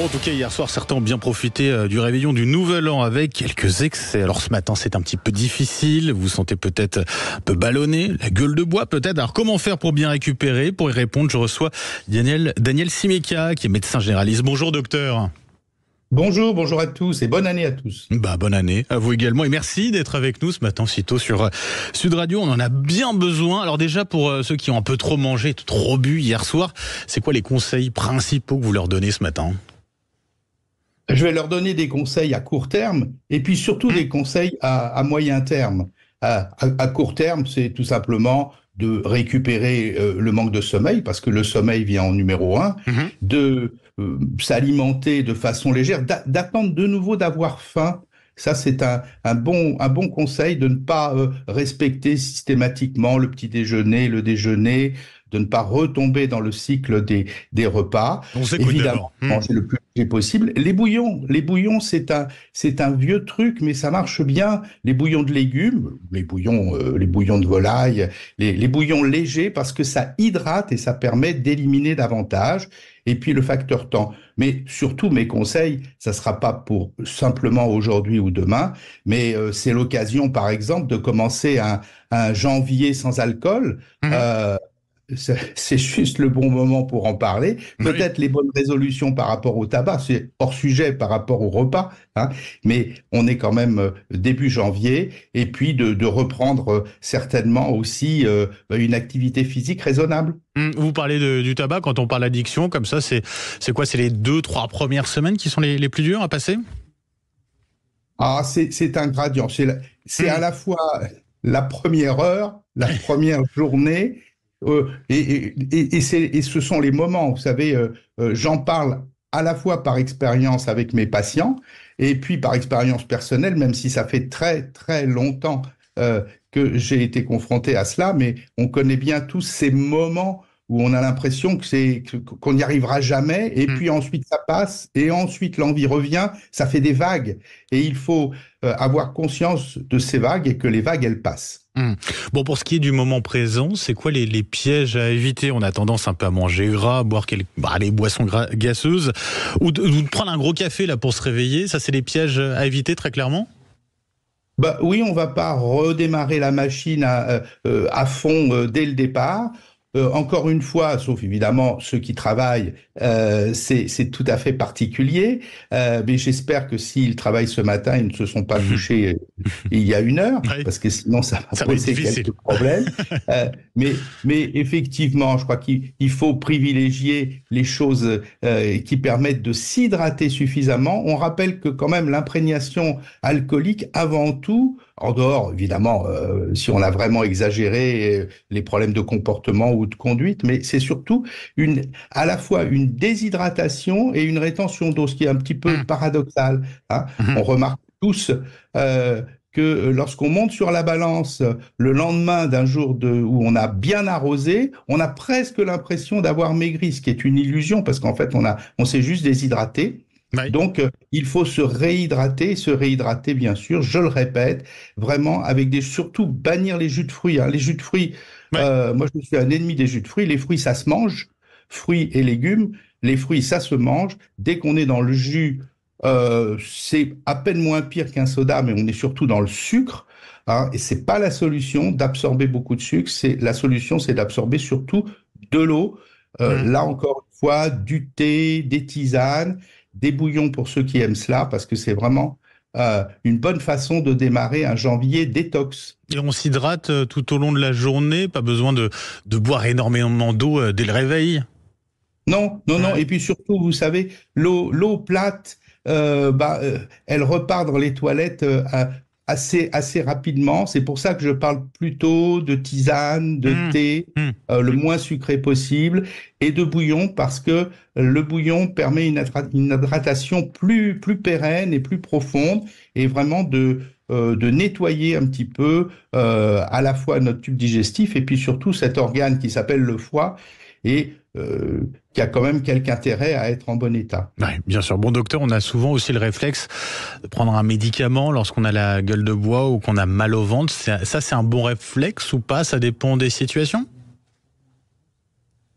Bon, en tout cas, hier soir, certains ont bien profité du réveillon du Nouvel An avec quelques excès. Alors ce matin, c'est un petit peu difficile. Vous vous sentez peut-être un peu ballonné, la gueule de bois peut-être. Alors comment faire pour bien récupérer? Pour y répondre, je reçois Daniel Simeka, qui est médecin généraliste. Bonjour docteur. Bonjour à tous et bonne année à tous. Bonne année à vous également et merci d'être avec nous ce matin si tôt sur Sud Radio. On en a bien besoin. Alors déjà pour ceux qui ont un peu trop mangé, trop bu hier soir, c'est quoi les conseils principaux que vous leur donnez ce matin? Je vais leur donner des conseils à court terme et puis surtout des conseils à moyen terme. À court terme, c'est tout simplement de récupérer le manque de sommeil, parce que le sommeil vient en numéro 1, de s'alimenter de façon légère, d'attendre de nouveau d'avoir faim. Ça, c'est un bon conseil de ne pas respecter systématiquement le petit déjeuner, le déjeuner, de ne pas retomber dans le cycle des repas. On s'écoute évidemment, manger le plus léger possible. Les bouillons, c'est un vieux truc, mais ça marche bien. Les bouillons de légumes, les bouillons de volaille, les bouillons légers, parce que ça hydrate et ça permet d'éliminer davantage. Et puis le facteur temps. Mais surtout, mes conseils, ça sera pas pour simplement aujourd'hui ou demain, mais c'est l'occasion, par exemple, de commencer un janvier sans alcool. C'est juste le bon moment pour en parler. Peut-être les bonnes résolutions par rapport au tabac, c'est hors sujet par rapport au repas, hein, mais on est quand même début janvier, et puis de reprendre certainement aussi une activité physique raisonnable. Vous parlez du tabac, quand on parle d'addiction, comme ça, c'est quoi? C'est les 2-3 premières semaines qui sont les plus dures à passer? C'est un gradient. C'est à la fois la première heure, la première journée, et ce sont les moments, vous savez, j'en parle à la fois par expérience avec mes patients et puis par expérience personnelle, même si ça fait très très longtemps que j'ai été confronté à cela, mais on connaît bien tous ces moments où on a l'impression qu'on n'y arrivera jamais, et puis ensuite ça passe, et ensuite l'envie revient, ça fait des vagues, et il faut avoir conscience de ces vagues et que les vagues, elles passent. Bon, pour ce qui est du moment présent, c'est quoi les pièges à éviter? On a tendance un peu à manger gras, à boire les boissons gasseuses, ou de prendre un gros café là pour se réveiller. Ça, c'est les pièges à éviter très clairement? Oui, on va pas redémarrer la machine à fond dès le départ. Encore une fois, sauf évidemment ceux qui travaillent, c'est tout à fait particulier. Mais j'espère que s'ils travaillent ce matin, ils ne se sont pas couchés il y a 1 heure, parce que sinon ça va poser quelques problèmes. Mais effectivement, je crois qu'il faut privilégier les choses qui permettent de s'hydrater suffisamment. On rappelle que quand même l'imprégnation alcoolique, avant tout, en dehors, évidemment, si on a vraiment exagéré les problèmes de comportement ou de conduite, mais c'est surtout à la fois une déshydratation et une rétention d'eau, ce qui est un petit peu paradoxal, hein. On remarque tous que lorsqu'on monte sur la balance le lendemain d'un jour où on a bien arrosé, on a presque l'impression d'avoir maigri, ce qui est une illusion, parce qu'en fait, on s'est juste déshydraté. Oui. Donc, il faut se réhydrater bien sûr, je le répète, vraiment surtout bannir les jus de fruits. Hein. Les jus de fruits, moi je suis un ennemi des jus de fruits. Les fruits, ça se mange, fruits et légumes. Les fruits, ça se mange. Dès qu'on est dans le jus, c'est à peine moins pire qu'un soda, mais on est surtout dans le sucre. Hein, et c'est pas la solution d'absorber beaucoup de sucre. La solution, c'est d'absorber surtout de l'eau. Là encore une fois, du thé, des tisanes, des bouillons pour ceux qui aiment cela, parce que c'est vraiment une bonne façon de démarrer un janvier détox. Et on s'hydrate tout au long de la journée, pas besoin de boire énormément d'eau dès le réveil? Non. Et puis surtout, vous savez, l'eau plate, elle repart dans les toilettes assez rapidement. C'est pour ça que je parle plutôt de tisane, de thé, le moins sucré possible, et de bouillon, parce que le bouillon permet une hydratation plus pérenne et plus profonde, et vraiment de nettoyer un petit peu à la fois notre tube digestif et puis surtout cet organe qui s'appelle le foie, et qui a quand même quelque intérêt à être en bon état. Oui, bien sûr. Bon docteur, on a souvent aussi le réflexe de prendre un médicament lorsqu'on a la gueule de bois ou qu'on a mal au ventre. Ça, c'est un bon réflexe ou pas? Ça dépend des situations?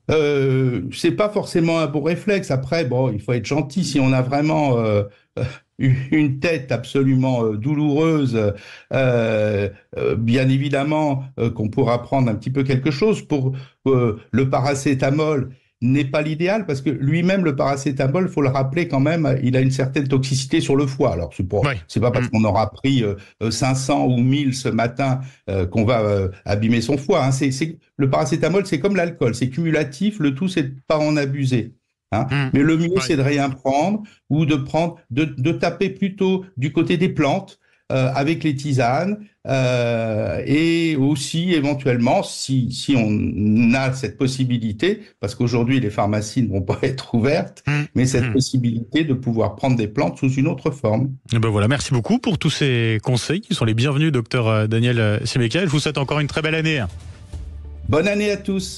C'est pas forcément un bon réflexe. Après, bon, il faut être gentil. Si on a vraiment une tête absolument douloureuse, bien évidemment qu'on pourra prendre un petit peu quelque chose. Pour le paracétamol n'est pas l'idéal parce que lui-même, le paracétamol, faut le rappeler quand même, il a une certaine toxicité sur le foie. Alors, Oui. c'est pas parce qu'on aura pris 500 ou 1000 ce matin qu'on va abîmer son foie. Hein. Le paracétamol, c'est comme l'alcool, c'est cumulatif, le tout, c'est de pas en abuser. Hein. Mais le mieux, Oui. c'est de rien prendre ou de taper plutôt du côté des plantes avec les tisanes et aussi éventuellement, si on a cette possibilité, parce qu'aujourd'hui les pharmacies ne vont pas être ouvertes, mais cette possibilité de pouvoir prendre des plantes sous une autre forme. Et ben voilà, merci beaucoup pour tous ces conseils qui sont les bienvenus, docteur Daniel Simeka. Je vous souhaite encore une très belle année. Bonne année à tous.